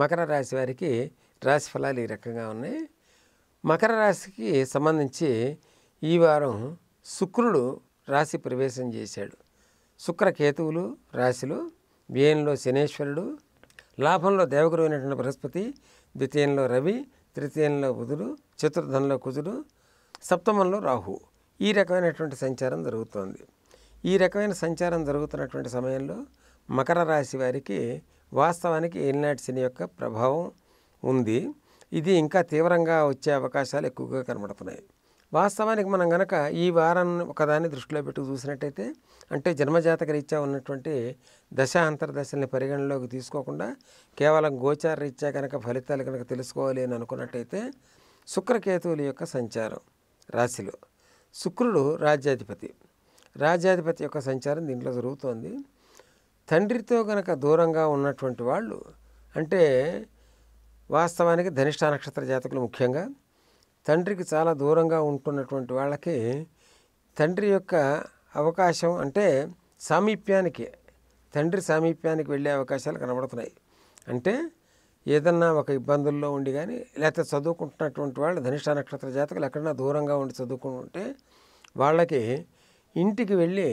మకర రాశి వారికి రాశి ఫలాలు ఈ రకంగా ఉన్నాయి. మకర రాశికి సంబంధించి ఈ వారం శుక్రుడు రాశి ప్రవేశం చేశాడు. శుక్రకేతువులు రాశిలో, వ్యయంలో శనేశ్వరుడు, లాభంలో దేవగురు అయినటువంటి బృహస్పతి, ద్వితీయంలో రవి, తృతీయంలో బుధుడు, చతుర్థంలో కుజుడు, సప్తమంలో రాహు. ఈ రకమైనటువంటి సంచారం జరుగుతోంది. ఈ రకమైన సంచారం జరుగుతున్నటువంటి సమయంలో మకర రాశి వారికి వాస్తవానికి ఏలినాటి శని యొక్క ప్రభావం ఉంది. ఇది ఇంకా తీవ్రంగా వచ్చే అవకాశాలు ఎక్కువగా కనబడుతున్నాయి. వాస్తవానికి మనం కనుక ఈ వారం ఒకదాన్ని దృష్టిలో పెట్టి చూసినట్టయితే, అంటే జన్మజాతక రీత్యా ఉన్నటువంటి దశ అంతర్దశల్ని పరిగణలోకి తీసుకోకుండా కేవలం గోచార రీత్యా కనుక ఫలితాలు కనుక తెలుసుకోవాలి అని అనుకున్నట్టయితే, శుక్రకేతువుల యొక్క సంచారం రాశిలో, శుక్రుడు రాజ్యాధిపతి యొక్క సంచారం దీంట్లో జరుగుతోంది. తండ్రితో కనుక దూరంగా ఉన్నటువంటి వాళ్ళు, అంటే వాస్తవానికి ధనిష్ట నక్షత్ర జాతకులు ముఖ్యంగా తండ్రికి చాలా దూరంగా ఉంటున్నటువంటి వాళ్ళకి తండ్రి యొక్క అవకాశం, అంటే తండ్రి సామీప్యానికి వెళ్ళే అవకాశాలు కనబడుతున్నాయి. అంటే ఏదన్నా ఒక ఇబ్బందుల్లో ఉండి కానీ, లేకపోతే చదువుకుంటున్నటువంటి వాళ్ళు ధనిష్ట నక్షత్ర జాతకులు ఎక్కడన్నా దూరంగా ఉండి చదువుకుంటుంటే వాళ్ళకి ఇంటికి వెళ్ళి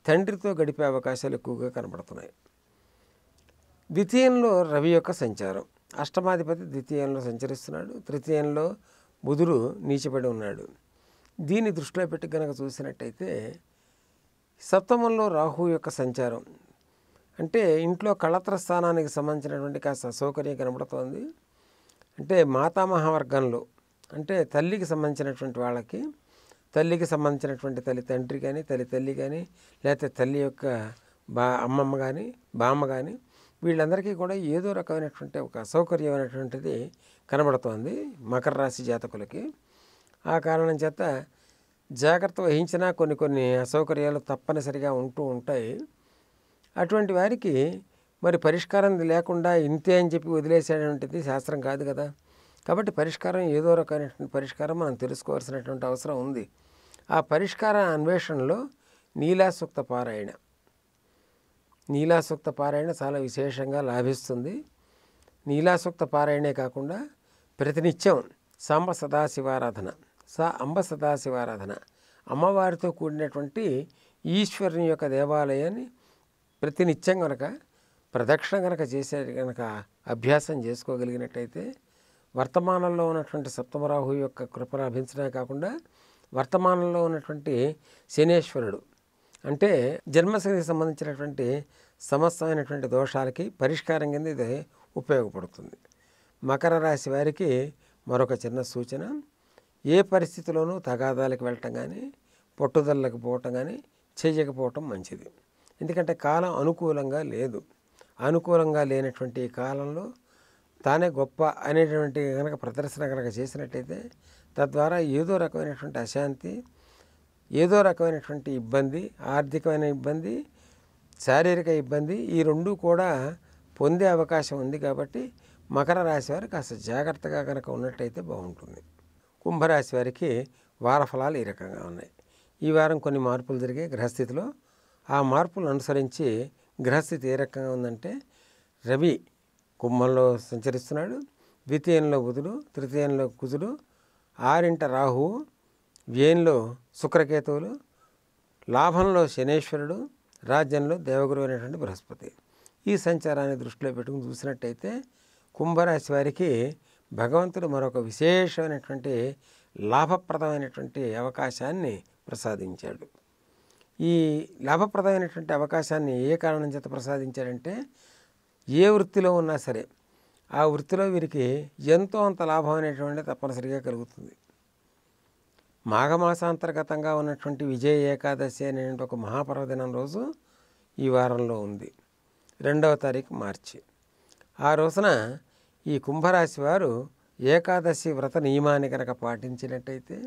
తండ్రితో గడిపే అవకాశాలు ఎక్కువగా కనబడుతున్నాయి. ద్వితీయంలో రవి యొక్క సంచారం, అష్టమాధిపతి ద్వితీయంలో సంచరిస్తున్నాడు. తృతీయంలో బుధుడు నీచపడి ఉన్నాడు. దీన్ని దృష్టిలో పెట్టి కనుక చూసినట్టయితే, సప్తమంలో రాహు యొక్క సంచారం, అంటే ఇంట్లో కళత్ర స్థానానికి సంబంధించినటువంటి కాస్త అసౌకర్యం కనబడుతోంది. అంటే మాతామహవర్గంలో, అంటే తల్లికి సంబంధించినటువంటి వాళ్ళకి, తల్లికి సంబంధించినటువంటి తండ్రి కానీ, తల్లి కానీ, లేకపోతే తల్లి యొక్క అమ్మమ్మ కానీ, బామ్మ కానీ, వీళ్ళందరికీ కూడా ఏదో రకమైనటువంటి ఒక అసౌకర్యమైనటువంటిది కనబడుతోంది మకర రాశి జాతకులకి. ఆ కారణం చేత జాగ్రత్త వహించినా కొన్ని అసౌకర్యాలు తప్పనిసరిగా ఉంటూ ఉంటాయి. అటువంటి వారికి మరి పరిష్కారం లేకుండా ఇంతే అని చెప్పి వదిలేసేటువంటిది శాస్త్రం కాదు కదా. కాబట్టి పరిష్కారం, ఏదో రకమైనటువంటి పరిష్కారం మనం తెలుసుకోవాల్సినటువంటి అవసరం ఉంది. ఆ పరిష్కార అన్వేషణలో నీలాసూక్త పారాయణ చాలా విశేషంగా లాభిస్తుంది. నీలాసూక్త పారాయణే కాకుండా ప్రతినిత్యం అంబ సదాశివారాధన, అమ్మవారితో కూడినటువంటి ఈశ్వరుని యొక్క దేవాలయాన్ని ప్రతినిత్యం కనుక ప్రదక్షిణ కనుక చేసే కనుక అభ్యాసం చేసుకోగలిగినట్టయితే, వర్తమానంలో ఉన్నటువంటి సప్తమరాహు యొక్క కృప లభించడమే కాకుండా వర్తమానంలో ఉన్నటువంటి శనేశ్వరుడు, అంటే జన్మశనికి సంబంధించినటువంటి సమస్తమైనటువంటి దోషాలకి పరిష్కారం కింద ఇది ఉపయోగపడుతుంది. మకర రాశి వారికి మరొక చిన్న సూచన, ఏ పరిస్థితిలోనూ తగాదాలకు వెళ్ళటం కానీ, పట్టుదలకు పోవటం కానీ చేయకపోవటం మంచిది. ఎందుకంటే కాలం అనుకూలంగా లేదు. అనుకూలంగా లేనటువంటి కాలంలో తానే గొప్ప అనేటువంటి కనుక ప్రదర్శన కనుక చేసినట్టయితే, తద్వారా ఏదో రకమైనటువంటి అశాంతి, ఏదో రకమైనటువంటి ఇబ్బంది, ఆర్థికమైన ఇబ్బంది, శారీరక ఇబ్బంది, ఈ రెండూ కూడా పొందే అవకాశం ఉంది. కాబట్టి మకర రాశి వారు కాస్త జాగ్రత్తగా కనుక ఉన్నట్టయితే బాగుంటుంది. కుంభరాశి వారికి వార ఫలాలు ఈ రకంగా ఉన్నాయి. ఈ వారం కొన్ని మార్పులు జరిగాయి గ్రహస్థితిలో. ఆ మార్పులను అనుసరించి గ్రహస్థితి ఏ రకంగా ఉందంటే, రవి కుంభంలో సంచరిస్తున్నాడు, ద్వితీయంలో బుధుడు, తృతీయంలో కుజుడు, 6 రాహువు, వ్యయంలో శుక్రకేతువులు, లాభంలో శనేశ్వరుడు, రాజ్యంలో దేవగురు అయినటువంటి బృహస్పతి. ఈ సంచారాన్ని దృష్టిలో పెట్టుకుని చూసినట్టయితే కుంభరాశి వారికి భగవంతుడు మరొక విశేషమైనటువంటి లాభప్రదమైనటువంటి అవకాశాన్ని ప్రసాదించాడు. ఈ లాభప్రదమైనటువంటి అవకాశాన్ని ఏ కారణం చేత ప్రసాదించాడంటే, ఏ వృత్తిలో ఉన్నా సరే ఆ వృత్తిలో వీరికి ఎంతో అంత లాభం అనేటువంటిది తప్పనిసరిగా కలుగుతుంది. మాఘమాసాంతర్గతంగా ఉన్నటువంటి విజయ ఏకాదశి అనే ఒక మహాపర్వదినం రోజు ఈ వారంలో ఉంది, 2వ తారీఖు మార్చి. ఆ రోజున ఈ కుంభరాశి వారు ఏకాదశి వ్రత నియమాన్ని కనుక పాటించినట్టయితే,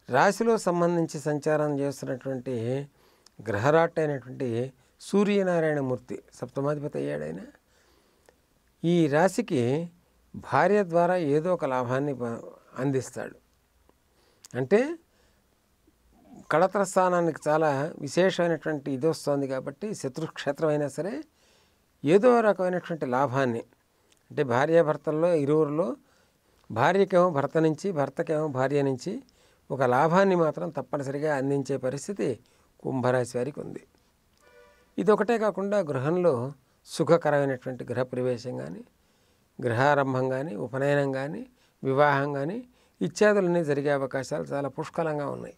రాశిలో సంబంధించి సంచారం చేస్తున్నటువంటి గ్రహరాట్ అయినటువంటి సూర్యనారాయణమూర్తి సప్తమాధిపతి అయ్యాడు ఆయన. ఈ రాశికి భార్య ద్వారా ఏదో ఒక లాభాన్ని అందిస్తాడు. అంటే కళత్ర స్థానానికి చాలా విశేషమైనటువంటి ఇది వస్తుంది కాబట్టి శత్రుక్షేత్రం అయినా సరే ఏదో రకమైనటువంటి లాభాన్ని, అంటే భార్యాభర్తల్లో ఇరువురిలో భార్యకేమో భర్త నుంచి, భర్తకేమో భార్య నుంచి ఒక లాభాన్ని మాత్రం తప్పనిసరిగా అందించే పరిస్థితి కుంభరాశి వారికి ఉంది. ఇదొకటే కాకుండా గృహంలో సుఖకరమైనటువంటి గృహప్రవేశం కానీ, గృహారంభం కానీ, ఉపనయనం కానీ, వివాహం కానీ ఇత్యాదులన్నీ జరిగే అవకాశాలు చాలా పుష్కలంగా ఉన్నాయి.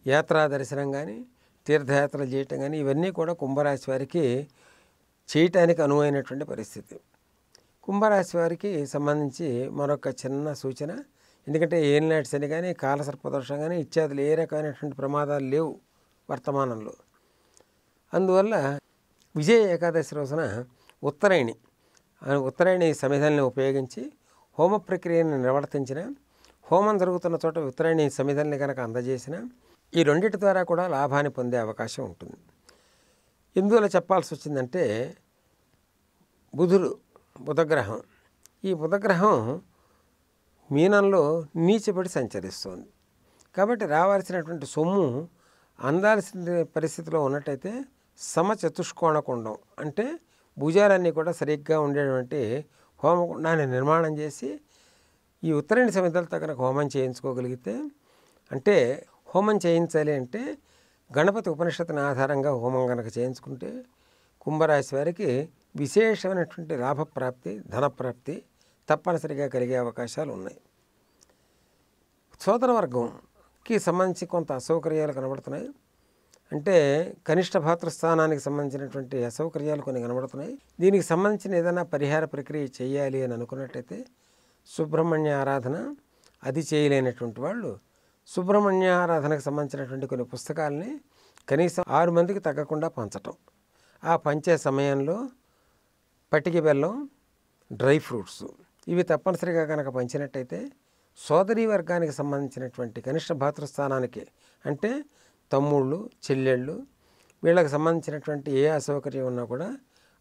యాత్రా దర్శనం కానీ, తీర్థయాత్రలు చేయటం కానీ ఇవన్నీ కూడా కుంభరాశి వారికి చేయటానికి అనువైనటువంటి పరిస్థితి. కుంభరాశి వారికి సంబంధించి మరొక చిన్న సూచన, ఎందుకంటే ఏలినాటి శని కానీ, కాలసర్పదోషం కానీ ఇత్యాదులు ఏ రకమైనటువంటి ప్రమాదాలు లేవు వర్తమానంలో. అందువల్ల విజయ ఏకాదశి రోజున ఉత్తరాయణి సమిధల్ని ఉపయోగించి హోమ ప్రక్రియను నిర్వర్తించిన, హోమం జరుగుతున్న చోట ఉత్తరాయణి సమిధల్ని కనుక అందజేసిన ఈ రెండింటి ద్వారా కూడా లాభాన్ని పొందే అవకాశం ఉంటుంది. ఎందువల్ల చెప్పాల్సి వచ్చిందంటే బుధగ్రహం, ఈ బుధగ్రహం మీనంలో నీచబడి సంచరిస్తుంది. కాబట్టి రావాల్సినటువంటి సొమ్ము అందాల్సిన పరిస్థితిలో ఉన్నట్టయితే సమచతుష్కోణ కుండం, అంటే భుజాలన్నీ కూడా సరిగ్గా ఉండేటువంటి హోమకుండాన్ని నిర్మాణం చేసి ఈ ఉత్తరాయణ సమిధలతో కనుక హోమం చేయించుకోగలిగితే, అంటే హోమం చేయించాలి అంటే గణపతి ఉపనిషత్తుని ఆధారంగా హోమం కనుక చేయించుకుంటే కుంభరాశి వారికి విశేషమైనటువంటి లాభప్రాప్తి, ధనప్రాప్తి తప్పనిసరిగా కలిగే అవకాశాలు ఉన్నాయి. సోదర వర్గంకి సంబంధించి కొంత అసౌకర్యాలు కనబడుతున్నాయి. అంటే కనిష్ట భాతృస్థానానికి సంబంధించినటువంటి అసౌకర్యాలు కొన్ని కనబడుతున్నాయి. దీనికి సంబంధించిన ఏదైనా పరిహార ప్రక్రియ చేయాలి అని అనుకున్నట్టయితే సుబ్రహ్మణ్య ఆరాధన అది చేయలేనటువంటి వాళ్ళు సుబ్రహ్మణ్య ఆరాధనకు సంబంధించినటువంటి కొన్ని పుస్తకాలని కనీసం 6 మందికి తగ్గకుండా పంచటం, ఆ పంచే సమయంలో పటిక బెల్లం, డ్రై ఫ్రూట్స్ ఇవి తప్పనిసరిగా కనుక పంచినట్టయితే సోదరీ వర్గానికి సంబంధించినటువంటి కనిష్ట భాతృస్థానానికి, అంటే తమ్ముళ్ళు, చెల్లెళ్ళు వీళ్ళకి సంబంధించినటువంటి ఏ అసౌకర్యం ఉన్నా కూడా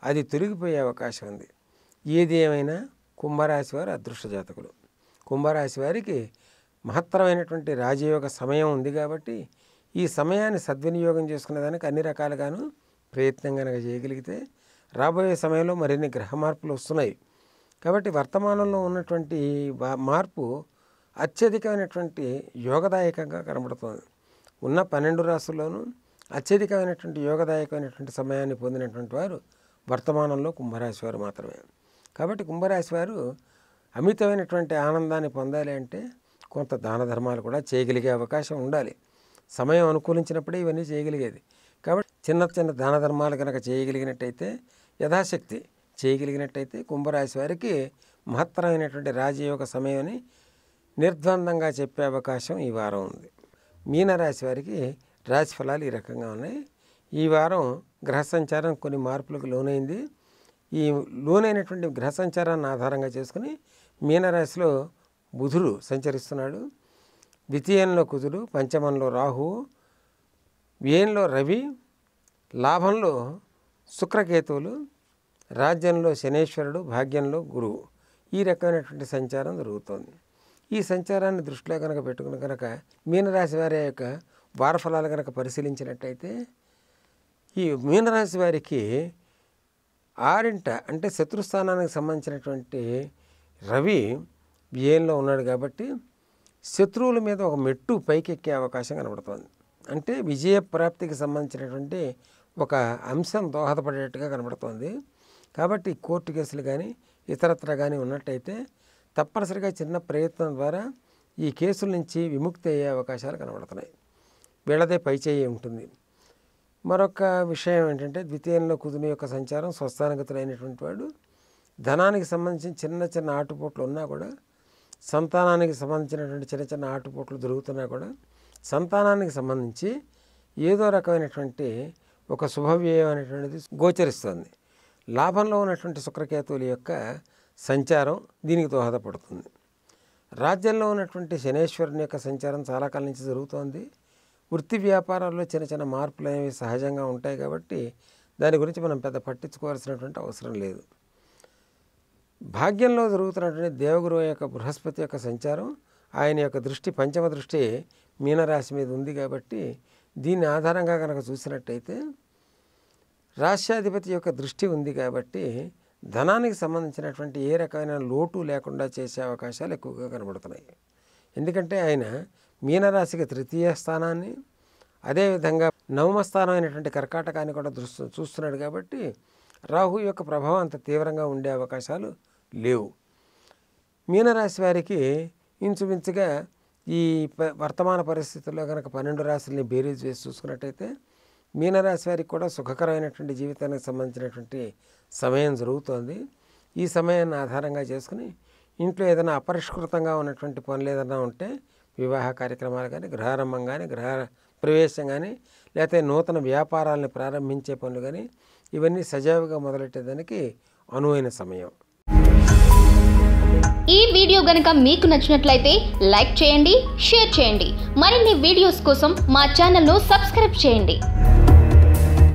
అది తొలగిపోయే అవకాశం ఉంది. ఏది ఏమైనా కుంభరాశి వారు అదృష్ట జాతకులు. కుంభరాశి వారికి మహత్తరమైనటువంటి రాజయోగ సమయం ఉంది కాబట్టి ఈ సమయాన్ని సద్వినియోగం చేసుకునేదానికి అన్ని రకాలుగాను ప్రయత్నం కనుక చేయగలిగితే రాబోయే సమయంలో మరిన్ని గ్రహ మార్పులు వస్తున్నాయి. కాబట్టి వర్తమానంలో ఉన్నటువంటి మార్పు అత్యధికమైనటువంటి యోగదాయకంగా కనబడుతుంది. ఉన్న 12 రాశుల్లోనూ అత్యధికమైనటువంటి యోగదాయకమైనటువంటి సమయాన్ని పొందినటువంటి వారు వర్తమానంలో కుంభరాశి వారు మాత్రమే. కాబట్టి కుంభరాశి వారు అమితమైనటువంటి ఆనందాన్ని పొందాలి అంటే కొంత దాన ధర్మాలు కూడా చేయగలిగే అవకాశం ఉండాలి. సమయం అనుకూలించినప్పుడే ఇవన్నీ చేయగలిగేది. కాబట్టి చిన్న చిన్న దాన ధర్మాలు కనుక చేయగలిగినట్టయితే, యథాశక్తి చేయగలిగినట్టయితే కుంభరాశి వారికి మహత్తరమైనటువంటి రాజయోగ సమయాన్ని నిర్ద్వందంగా చెప్పే అవకాశం ఈ వారం ఉంది. మీనరాశి వారికి రాశి ఫలాలు ఈ రకంగా ఉన్నాయి. ఈ వారం గ్రహ సంచారం కొన్ని మార్పులకు లోనైంది. ఈ లోనైనటువంటి గ్రహ సంచారాన్ని ఆధారంగా చేసుకుని మీనరాశిలో బుధుడు సంచరిస్తున్నాడు, ద్వితీయంలో కుజుడు, పంచమంలో రాహువు, వ్యయంలో రవి, లాభంలో శుక్రకేతువులు, రాజ్యంలో శనేశ్వరుడు, భాగ్యంలో గురువు. ఈ రకమైనటువంటి సంచారం జరుగుతోంది. ఈ సంచారాన్ని దృష్టిలో కనుక పెట్టుకుని కనుక మీనరాశి వారి యొక్క వారఫలాలు కనుక పరిశీలించినట్టయితే ఈ మీనరాశి వారికి 6 అంటే శత్రుస్థానానికి సంబంధించినటువంటి రవి వ్యయంలో ఉన్నాడు కాబట్టి శత్రువుల మీద ఒక మెట్టు పైకెక్కే అవకాశం కనబడుతోంది. అంటే విజయప్రాప్తికి సంబంధించినటువంటి ఒక అంశం దోహదపడేట్టుగా కనబడుతోంది. కాబట్టి కోర్టు కేసులు కానీ ఇతరత్ర కానీ ఉన్నట్టయితే తప్పనిసరిగా చిన్న ప్రయత్నం ద్వారా ఈ కేసుల నుంచి విముక్తి అయ్యే అవకాశాలు కనబడుతున్నాయి. వీళ్ళదే పైచేయి ఉంటుంది. మరొక విషయం ఏంటంటే ద్వితీయంలో కుజుని యొక్క సంచారం స్వస్థానగతులైనటువంటి వాడు ధనానికి సంబంధించిన చిన్న చిన్న ఆటుపోట్లు ఉన్నా కూడా, సంతానానికి సంబంధించినటువంటి చిన్న చిన్న ఆటుపోట్లు జరుగుతున్నా కూడా సంతానానికి సంబంధించి ఏదో రకమైనటువంటి ఒక శుభవ్యయం అనేటువంటిది గోచరిస్తుంది. లాభంలో ఉన్నటువంటి శుక్రకేతువుల యొక్క సంచారం దీనికి దోహదపడుతుంది. రాజ్యంలో ఉన్నటువంటి శనేశ్వరుని యొక్క సంచారం చాలా కాలం నుంచి జరుగుతోంది. వృత్తి వ్యాపారాల్లో చిన్న చిన్న మార్పులు అనేవి సహజంగా ఉంటాయి కాబట్టి దాని గురించి మనం పెద్ద పట్టించుకోవాల్సినటువంటి అవసరం లేదు. భాగ్యంలో జరుగుతున్నటువంటి దేవగురువు యొక్క బృహస్పతి యొక్క సంచారం, ఆయన యొక్క దృష్టి, పంచమ దృష్టి మీనరాశి మీద ఉంది కాబట్టి దీని ఆధారంగా కనుక చూసినట్టయితే రాష్ట్రాధిపతి యొక్క దృష్టి ఉంది కాబట్టి ధనానికి సంబంధించినటువంటి ఏ రకమైన లోటు లేకుండా చేసే అవకాశాలు ఎక్కువగా కనబడుతున్నాయి. ఎందుకంటే ఆయన మీనరాశికి 3వ స్థానాన్ని, అదేవిధంగా 9వ స్థానం అయినటువంటి కర్కాటకాన్ని కూడా చూస్తున్నాడు కాబట్టి రాహు యొక్క ప్రభావం అంత తీవ్రంగా ఉండే అవకాశాలు లేవు. మీనరాశి వారికి ఇంచుమించుగా ఈ వర్తమాన పరిస్థితుల్లో కనుక 12 రాశుల్ని బేరీజ్ వేసి చూసుకున్నట్టయితే మీనరాశి వారికి కూడా సుఖకరమైనటువంటి జీవితానికి సంబంధించినటువంటి సమయం జరుగుతోంది. ఈ సమయాన్ని ఆధారంగా చేసుకుని ఇంట్లో ఏదైనా అపరిష్కృతంగా ఉన్నటువంటి పనులు ఏదైనా ఉంటే వివాహ కార్యక్రమాలు కానీ, గృహారంభం కానీ, గృహ ప్రవేశం కానీ, లేకపోతే నూతన వ్యాపారాలను ప్రారంభించే పనులు కానీ ఇవన్నీ సజావుగా మొదలెట్టేదానికి అనువైన సమయం. ఈ వీడియో గనుక మీకు నచ్చినట్లయితే లైక్ చేయండి, షేర్ చేయండి. మరిన్ని వీడియోస్ కోసం మా ఛానల్ను సబ్స్క్రైబ్ చేయండి.